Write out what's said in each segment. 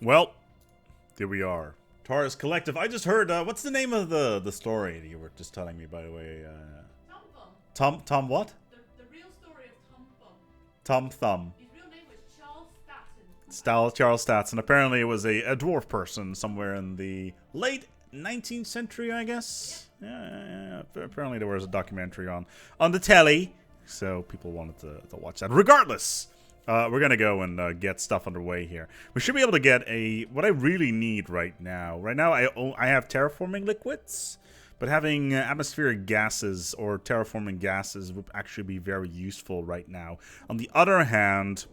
Well, here we are. Taurus Collective. I just heard, what's the name of the story that you were just telling me, by the way? Tom what? The real story of Tom Thumb. Tom Thumb. His real name was Charles Statson. Charles Statson. Apparently it was a dwarf person somewhere in the late 19th century, I guess. Yeah. Apparently there was a documentary on the telly, so people wanted to watch that. Regardless, we're gonna go and get stuff underway here. We should be able to get what I really need right now. Right now, I have terraforming liquids, but having atmospheric gases or terraforming gases would actually be very useful right now. On the other hand,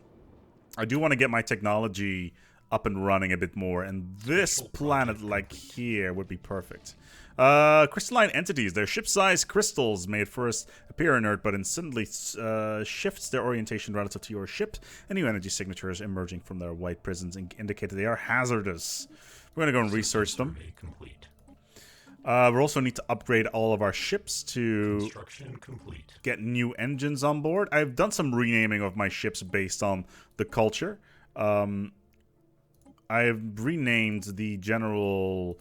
I do want to get my technology up and running a bit more, and this planet like here would be perfect. Crystalline entities. They're ship-sized crystals may at first appear inert, but instantly shifts their orientation relative to your ship, and new energy signatures emerging from their white prisms indicate that they are hazardous. We're going to go and research them. We also need to upgrade all of our ships to get new engines on board. I've done some renaming of my ships based on the culture. I've renamed the general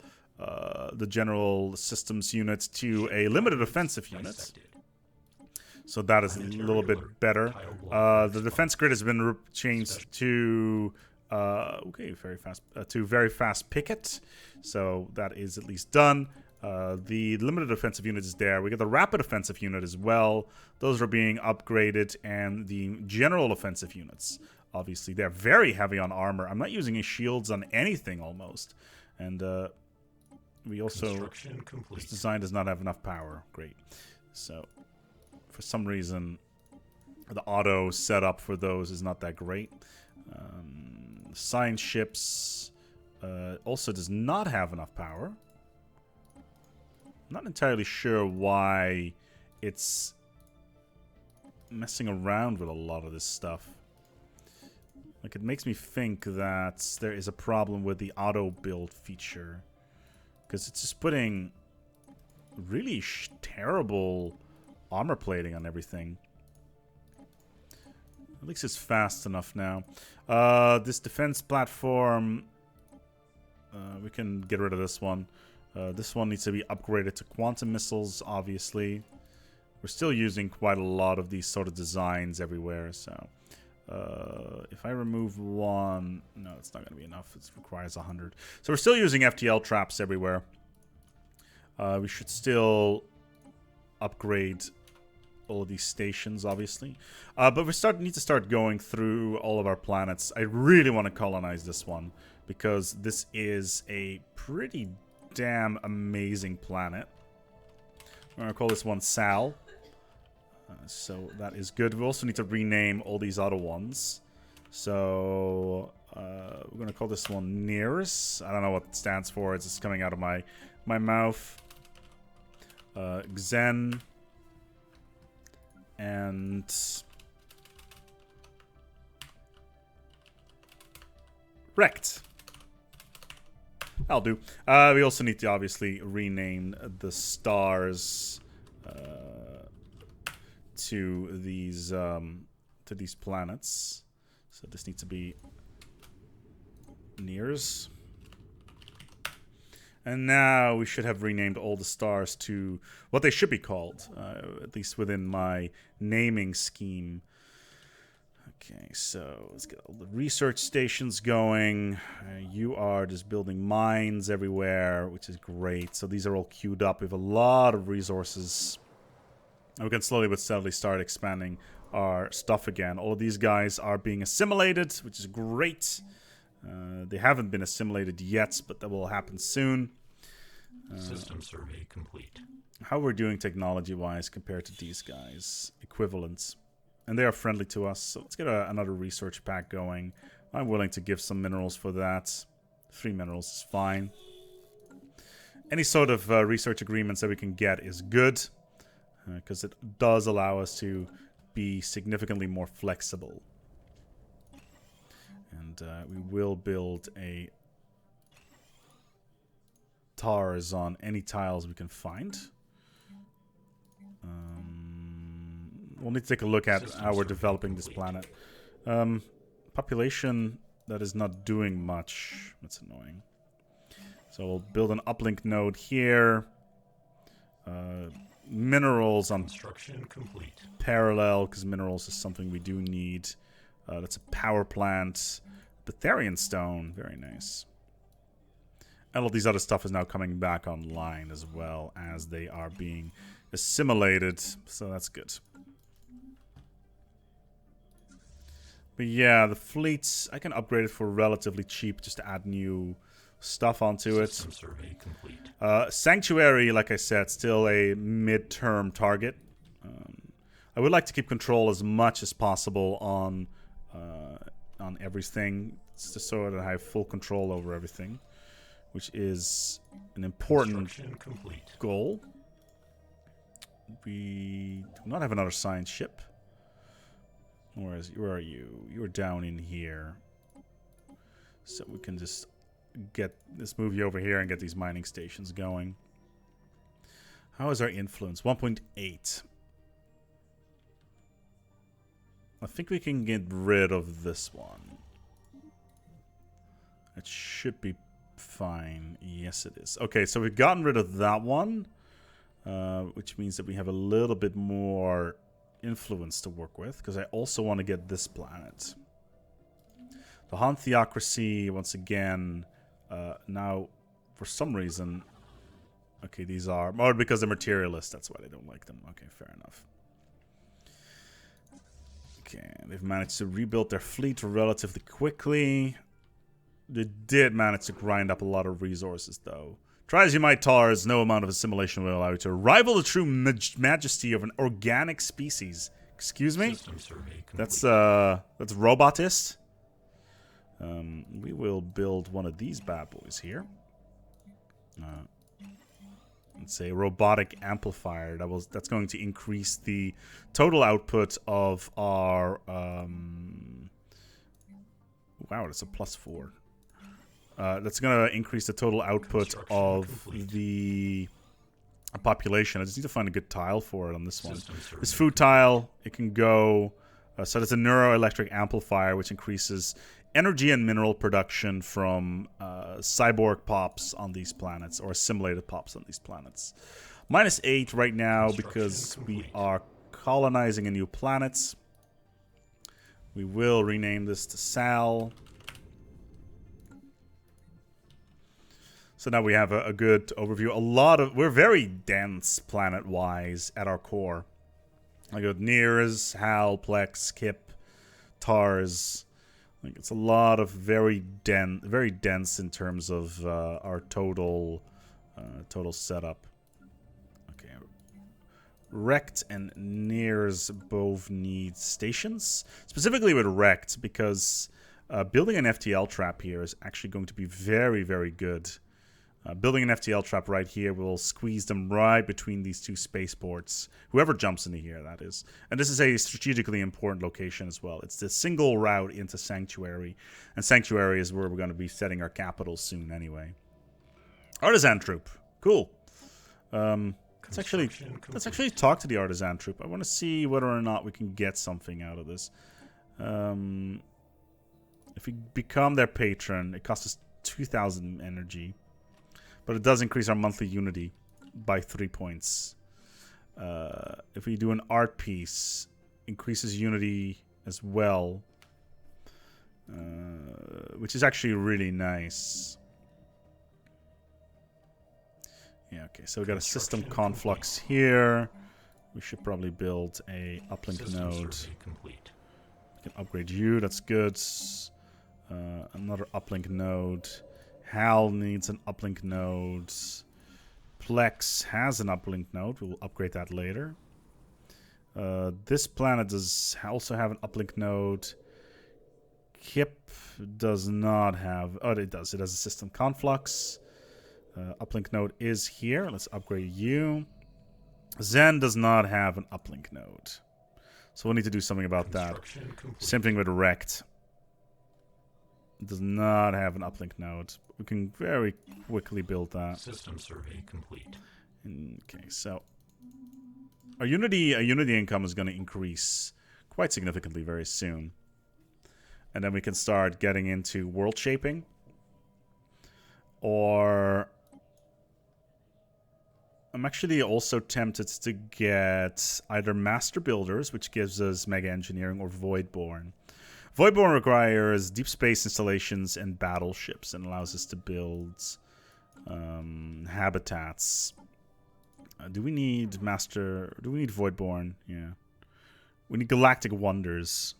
systems unit to a limited offensive unit, so that is a little bit better. The defense grid has been changed to very fast picket, so that is at least done. The limited offensive unit is there. We got the rapid offensive unit as well. Those are being upgraded, and the general offensive units. Obviously, they're very heavy on armor. I'm not using any shields on anything almost. And we also... This design does not have enough power. Great. So, for some reason, the auto setup for those is not that great. Science ships also does not have enough power. I'm not entirely sure why it's messing around with a lot of this stuff. Like, it makes me think that there is a problem with the auto build feature, because it's just putting really terrible armor plating on everything. At least it's fast enough now. This defense platform, we can get rid of this one. This one needs to be upgraded to quantum missiles, obviously. We're still using quite a lot of these sort of designs everywhere, so... if I remove one... No, it's not going to be enough. It requires 100. So we're still using FTL traps everywhere. We should still upgrade all of these stations, obviously. But we need to start going through all of our planets. I really want to colonize this one, because this is a pretty damn amazing planet. I'm going to call this one Sal. So that is good. We also need to rename all these other ones. So we're going to call this one Nears. I don't know what it stands for. It's just coming out of my mouth. Xen. And... Wrecked. That'll do. We also need to obviously rename the stars... to these planets. So this needs to be Nears. And now we should have renamed all the stars to what they should be called, at least within my naming scheme. Okay, so let's get all the research stations going. You are just building mines everywhere, which is great. So these are all queued up. We have a lot of resources. And we can slowly but steadily start expanding our stuff again. All of these guys are being assimilated, which is great. They haven't been assimilated yet, but that will happen soon. System survey complete. How we're doing technology-wise compared to these guys. Equivalents. And they are friendly to us, so let's get another research pack going. I'm willing to give some minerals for that. 3 minerals is fine. Any sort of research agreements that we can get is good, because it does allow us to be significantly more flexible. And we will build a TARS on any tiles we can find. We'll need to take a look at how we're developing this planet. Population that is not doing much. That's annoying. So we'll build an uplink node here. Minerals on Construction complete. parallel, because minerals is something we do need. That's a power plant. Betharian stone, very nice. And all these other stuff is now coming back online as well as they are being assimilated, so that's good. But yeah, the fleets, I can upgrade it for relatively cheap just to add new stuff onto it. System survey complete. Sanctuary, like I said, still a mid-term target. I would like to keep control as much as possible on everything, just so that I have full control over everything, which is an important goal. We do not have another science ship. Where are you? You're down in here. So we can just move you over here and get these mining stations going. How is our influence? 1.8. I think we can get rid of this one. It should be fine. Yes, it is. Okay, so we've gotten rid of that one, which means that we have a little bit more influence to work with, because I also want to get this planet. The Han Theocracy, once again, now, for some reason... Okay, these are... Oh, because they're materialists, that's why they don't like them. Okay, fair enough. Okay, they've managed to rebuild their fleet relatively quickly. They did manage to grind up a lot of resources, though. Try as you might, Tars, no amount of assimilation will allow you to rival the true majesty of an organic species. Excuse me? That's Robotist. We will build one of these bad boys here. It's a robotic amplifier. That's going to increase the total output of our... Wow, that's a +4. That's going to increase the total output of the population. I just need to find a good tile for it on this one. This food tile, it can go... so that's a neuroelectric amplifier, which increases energy and mineral production from cyborg pops on these planets, or assimilated pops on these planets. -8 right now because we are colonizing a new planet. We will rename this to Sal. So now we have a good overview. We're very dense planet-wise at our core. I got Nears, Hal, Plex, Kip, Tars. Like, it's a lot of very dense in terms of our total setup. Okay, Rect and Nears both need stations, specifically with Rect, because building an FTL trap here is actually going to be very, very good. Building an FTL trap right here will squeeze them right between these two spaceports. Whoever jumps into here, that is. And this is a strategically important location as well. It's the single route into Sanctuary. And Sanctuary is where we're going to be setting our capital soon anyway. Artisan Troop. Cool. Let's actually talk to the Artisan Troop. I want to see whether or not we can get something out of this. If we become their patron, it costs us 2,000 energy. But it does increase our monthly unity by 3 points. If we do an art piece, increases unity as well. Which is actually really nice. Yeah, okay, so we got a system conflux here. We should probably build a uplink node. We can upgrade you, that's good. Another uplink node. Hal needs an uplink node. Plex has an uplink node. We'll upgrade that later. This planet does also have an uplink node. Kip does not have... Oh, it does. It has a system conflux. Uplink node is here. Let's upgrade you. Zen does not have an uplink node. So we'll need to do something about that. Same thing with Rect. It does not have an uplink node. We can very quickly build that. System survey complete. Okay, so our unity income is going to increase quite significantly very soon. and then we can start getting into world shaping. Or I'm actually also tempted to get either Master Builders, which gives us Mega Engineering, or Voidborn. Voidborn requires deep space installations and battleships and allows us to build habitats. Do we need Voidborn? Yeah. We need Galactic Wonders.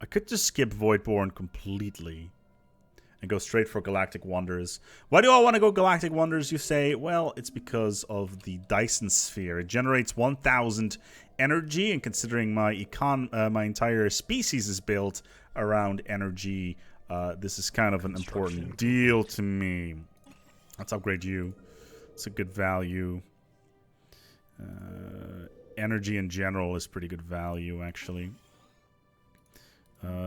I could just skip Voidborn completely and go straight for Galactic Wonders. Why do I want to go Galactic Wonders, you say? Well, it's because of the Dyson Sphere. It generates 1,000 energy, and considering my my entire species is built around energy, this is kind of an important deal to me. Let's upgrade you. It's a good value. Energy in general is pretty good value, actually.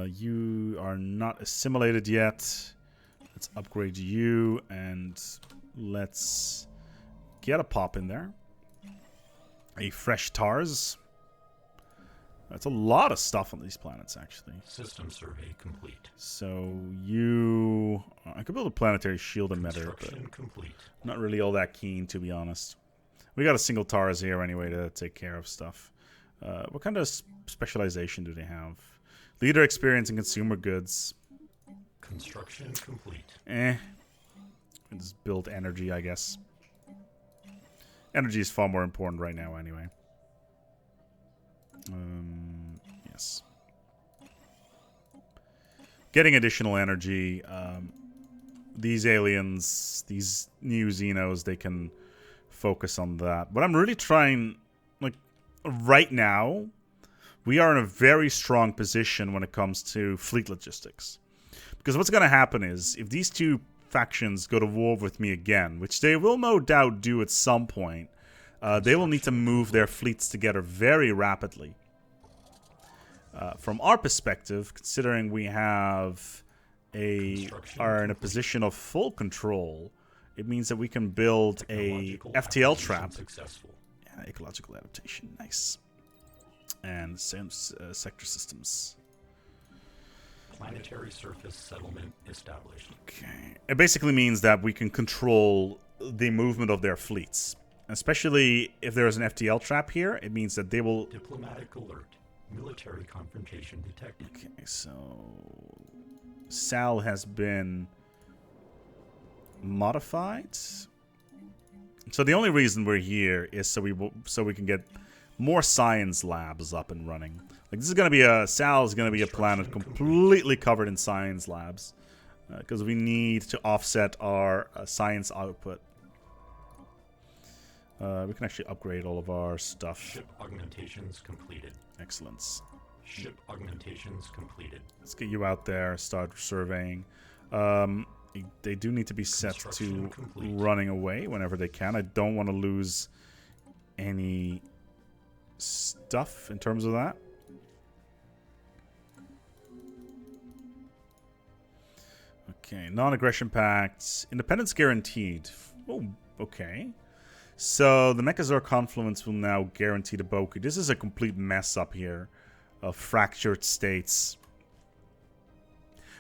You are not assimilated yet. Let's upgrade you, and let's get a pop in there. A fresh TARS. That's a lot of stuff on these planets, actually. System survey complete. So you... I could build a planetary shield emitter, but complete. Not really all that keen, to be honest. We got a single TARS here anyway to take care of stuff. What kind of specialization do they have? Leader experience in consumer goods. Construction complete. Just build energy, I guess. Energy is far more important right now, anyway. Yes. Getting additional energy. These aliens, these new Xenos, they can focus on that. But I'm really trying, like, right now, we are in a very strong position when it comes to fleet logistics. Because what's going to happen is, if these two factions go to war with me again, which they will no doubt do at some point, they will need to move their fleets together very rapidly. From our perspective, considering we are in a position of full control, it means that we can build a FTL trap. Yeah, ecological adaptation, nice. And sector systems. Planetary surface settlement established. Okay. It basically means that we can control the movement of their fleets. Especially if there is an FTL trap here, it means that they will... Diplomatic alert. Military confrontation detected. Okay, so... Sal has been modified. So the only reason we're here is so we can get more science labs up and running. Like, this is going to be Sal is going to be a planet completely covered in science labs. Because we need to offset our science output. We can actually upgrade all of our stuff. Ship augmentations completed. Excellence. Ship augmentations completed. Let's get you out there, start surveying. They do need to be set to running away whenever they can. I don't want to lose any stuff in terms of that. Okay, non-aggression pacts. Independence guaranteed. Oh, okay. So the Mechazor Confluence will now guarantee the Boku. This is a complete mess up here of fractured states.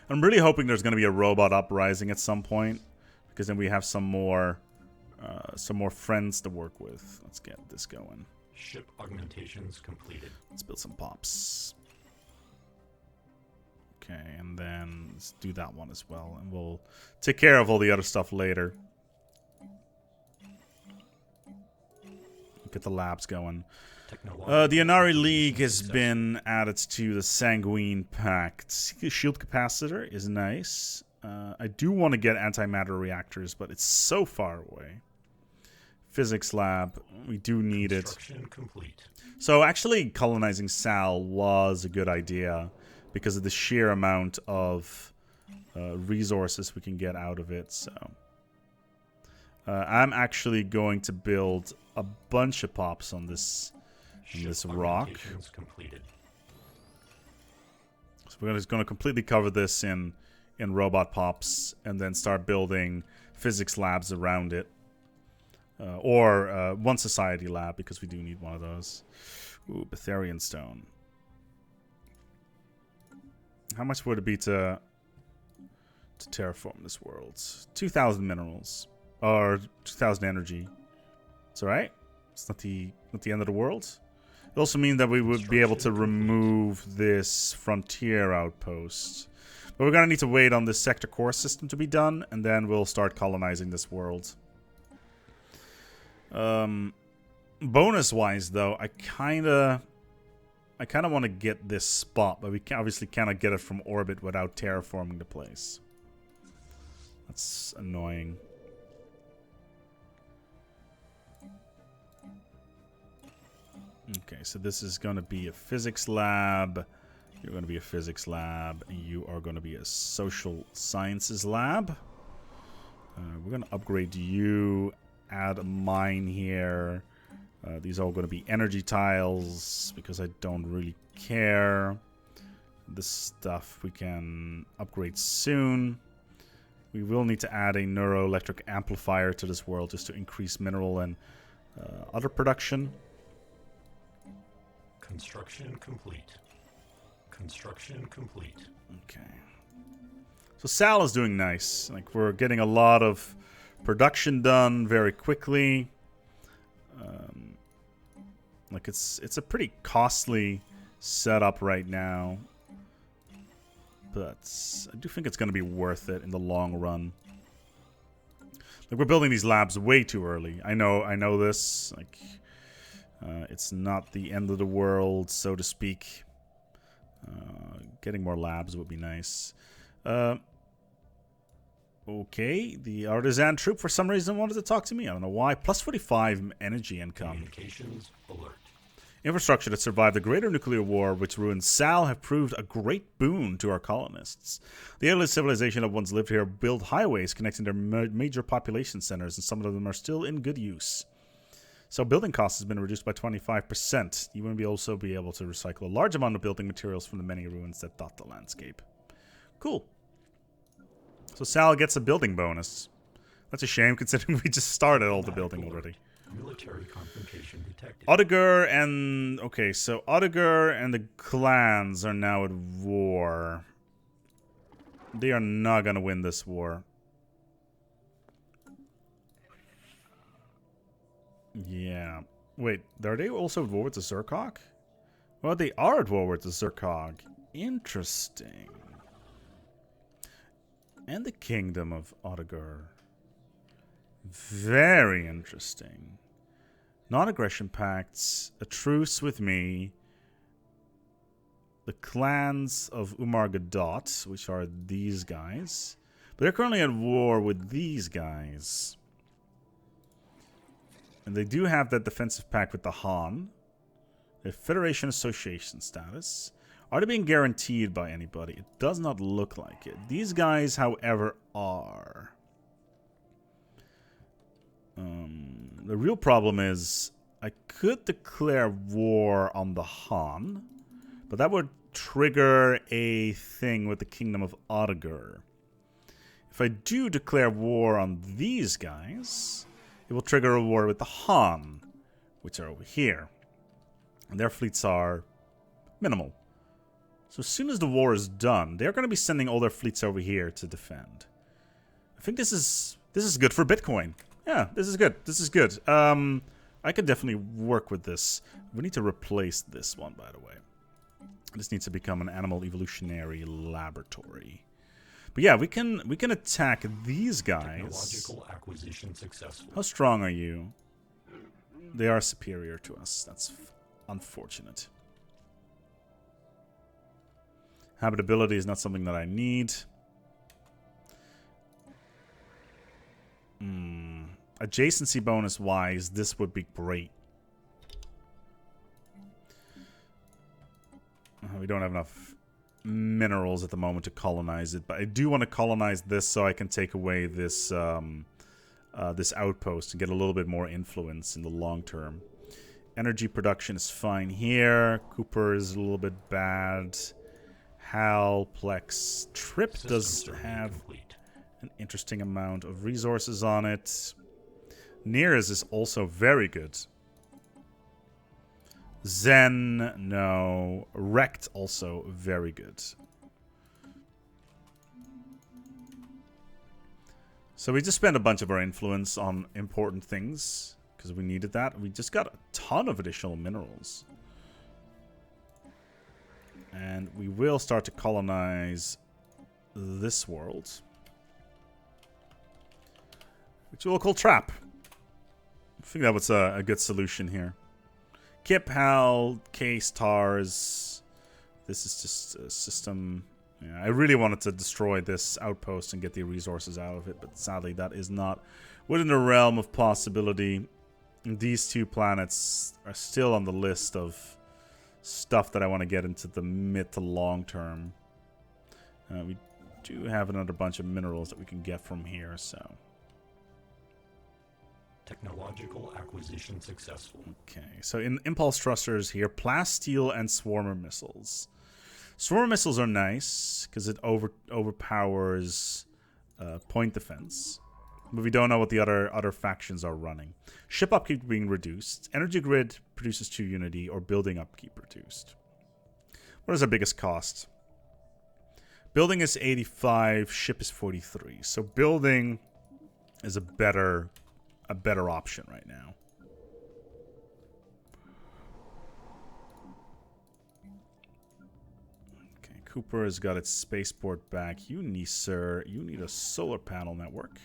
I'm really hoping there's going to be a robot uprising at some point, because then we have some more friends to work with. Let's get this going. Ship augmentations completed. Let's build some pops. Okay, and then let's do that one as well, and we'll take care of all the other stuff later. Get the labs going. The Inari League has been added to the Sanguine Pact. Shield capacitor is nice. I do want to get antimatter reactors, but it's so far away. Physics lab, we do need it. Complete. So actually colonizing Sal was a good idea because of the sheer amount of resources we can get out of it. So I'm actually going to build a bunch of pops on this rock. So we're just going to completely cover this in robot pops and then start building physics labs around it. Or one society lab, because we do need one of those. Ooh, Betharian stone. How much would it be to terraform this world? 2,000 minerals. Or 2,000 energy. It's alright. It's not the end of the world. It also means that we would be able to remove this frontier outpost. But we're going to need to wait on this sector core system to be done, and then we'll start colonizing this world. Bonus-wise, though, I kind of want to get this spot, but we obviously cannot get it from orbit without terraforming the place. That's annoying. Okay, so this is going to be a physics lab. You're going to be a physics lab. And you are going to be a social sciences lab. We're going to upgrade you. Add a mine here. These are all going to be energy tiles because I don't really care. This stuff we can upgrade soon. We will need to add a neuroelectric amplifier to this world just to increase mineral and other production. Construction complete. Construction complete. Okay. So Sal is doing nice. Like, we're getting a lot of production done very quickly. Like, it's a pretty costly setup right now. But I do think it's going to be worth it in the long run. Like, we're building these labs way too early. I know this. Like, it's not the end of the world, so to speak. Getting more labs would be nice. Okay, the artisan troop for some reason wanted to talk to me. I don't know why. Plus 45 energy income. Communications alert. Infrastructure that survived the greater nuclear war which ruined Sal have proved a great boon to our colonists. The alien civilization that once lived here built highways connecting their major population centers, and some of them are still in good use. So building costs has been reduced by 25%. You will also be able to recycle a large amount of building materials from the many ruins that dot the landscape. Cool. So Sal gets a building bonus. That's a shame considering we just started all the building already. Military confrontation detected. Odegar and... Okay, so Odegar and the clans are now at war. They are not going to win this war. Yeah. Wait, are they also at war with the Zerkog? Well, they are at war with the Zerkog. Interesting. And the Kingdom of Odegar. Very interesting. Non-aggression pacts, a truce with me, the clans of Umar Gadot, which are these guys. But they're currently at war with these guys. And they do have that defensive pact with the Han. They have Federation Association status. Are they being guaranteed by anybody? It does not look like it. These guys, however, are. The real problem is I could declare war on the Han, but that would trigger a thing with the Kingdom of Odegar. If I do declare war on these guys, it will trigger a war with the Han, which are over here. And their fleets are minimal. So as soon as the war is done, they're going to be sending all their fleets over here to defend. I think this is good for Bitcoin. Yeah, this is good. This is good. I could definitely work with this. We need to replace this one, by the way. This needs to become an animal evolutionary laboratory. But yeah, we can attack these guys. Technological acquisition successful. How strong are you? They are superior to us. That's unfortunate. Habitability is not something that I need. Adjacency bonus wise, this would be great. We don't have enough minerals at the moment to colonize it, but I do want to colonize this so I can take away this this outpost and get a little bit more influence in the long term. Energy production is fine here. Cooper is a little bit bad. Halplex Trip does have an interesting amount of resources on it. Nears is also very good. Zen, no. Wrecked, also very good. So we just spent a bunch of our influence on important things because we needed that. We just got a ton of additional minerals. And we will start to colonize this world, which we'll call Trap. I think that was a good solution here. Kip, Hal, K-Stars. This is just a system. Yeah, I really wanted to destroy this outpost and get the resources out of it, but sadly that is not within the realm of possibility. These two planets are still on the list of stuff that I want to get into the mid to long term. We do have another bunch of minerals that we can get from here, so... Technological acquisition successful. Okay, so in impulse thrusters here, plasteel and swarmer missiles. Swarmer missiles are nice because it overpowers point defense, but we don't know what the other factions are running. Ship upkeep being reduced. Energy grid produces 2 unity, or building upkeep reduced. What is our biggest cost? Building is 85. Ship is 43. So building is a better option right now. Okay, Cooper has got its spaceport back. You need a solar panel network.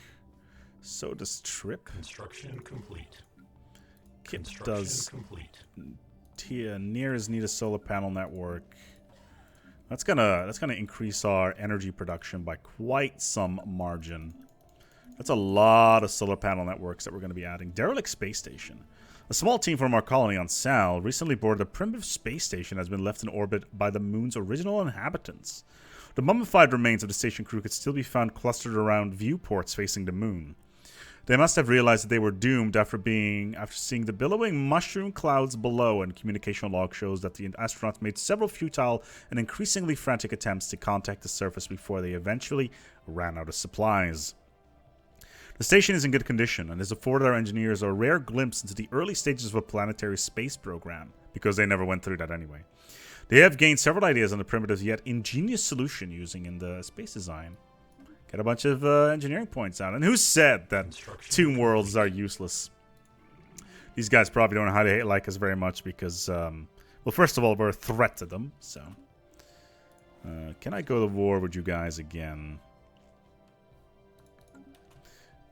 So does Trip. Construction complete. Kip Construction does. complete. Nears need a solar panel network. That's gonna increase our energy production by quite some margin. That's a lot of solar panel networks that we're going to be adding. Derelict Space Station. A small team from our colony on Sal recently boarded a primitive space station that has been left in orbit by the moon's original inhabitants. The mummified remains of the station crew could still be found clustered around viewports facing the moon. They must have realized that they were doomed after seeing the billowing mushroom clouds below, and communication log shows that the astronauts made several futile and increasingly frantic attempts to contact the surface before they eventually ran out of supplies. The station is in good condition and has afforded our engineers a rare glimpse into the early stages of a planetary space program, because they never went through that anyway. They have gained several ideas on the primitive yet ingenious solution using in the space design. Get a bunch of engineering points out. And who said that tomb worlds are useless? These guys probably don't know how to like us very much because, well, first of all, we're a threat to them. So, can I go to war with you guys again?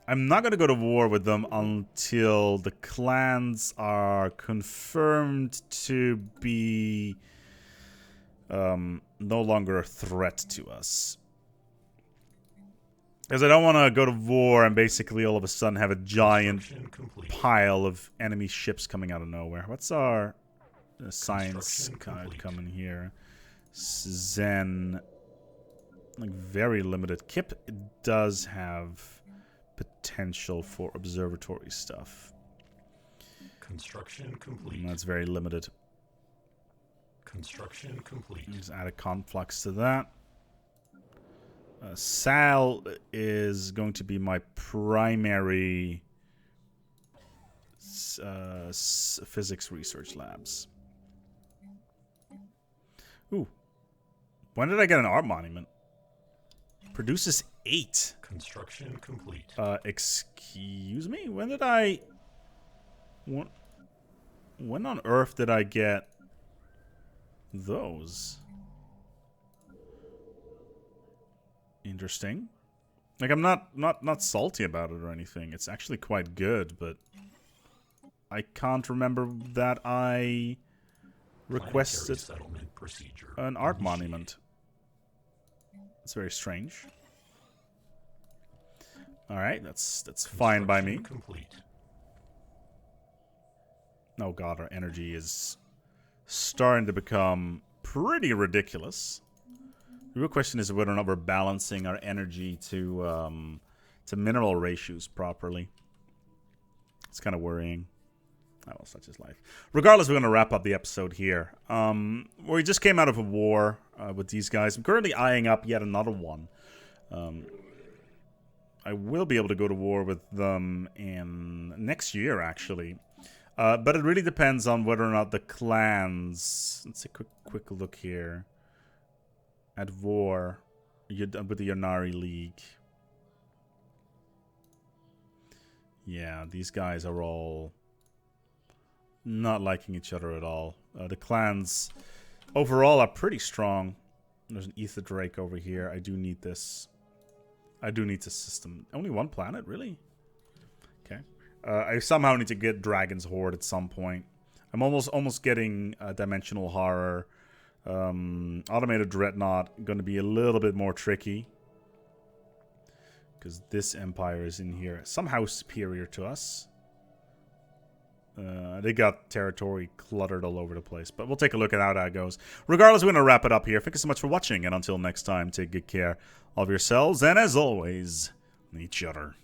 I'm not going to go to war with them until the clans are confirmed to be no longer a threat to us. Because I don't want to go to war and basically all of a sudden have a giant pile of enemy ships coming out of nowhere. What's our science card coming here? Zen. Like very limited. Kip does have potential for observatory stuff. Construction complete. And that's very limited. Construction complete. Just add a conflux to that. Sal is going to be my primary physics research labs. Ooh. When did I get an art monument? Produces 8. Construction complete. Excuse me? When did I... When on earth did I get those? Interesting. Like, I'm not salty about it or anything. It's actually quite good, but I can't remember that I requested an art monument. It's very strange. All right, that's fine by me. Complete. Oh god, our energy is starting to become pretty ridiculous. The real question is whether or not we're balancing our energy to mineral ratios properly. It's kind of worrying. Oh, well, such is life. Regardless, we're going to wrap up the episode here. We just came out of a war with these guys. I'm currently eyeing up yet another one. I will be able to go to war with them in next year, actually. But it really depends on whether or not the clans... Let's take a quick look here. At war with the Yonari League. Yeah, these guys are all not liking each other at all. The clans overall are pretty strong. There's an Ether Drake over here. I do need this. I do need this system. Only one planet, really? Okay. I somehow need to get Dragon's Horde at some point. I'm almost getting Dimensional Horror. Automated Dreadnought going to be a little bit more tricky. Because this empire is in here. Somehow superior to us. They got territory cluttered all over the place. But we'll take a look at how that goes. Regardless, we're going to wrap it up here. Thank you so much for watching. And until next time, take good care of yourselves. And as always, each other.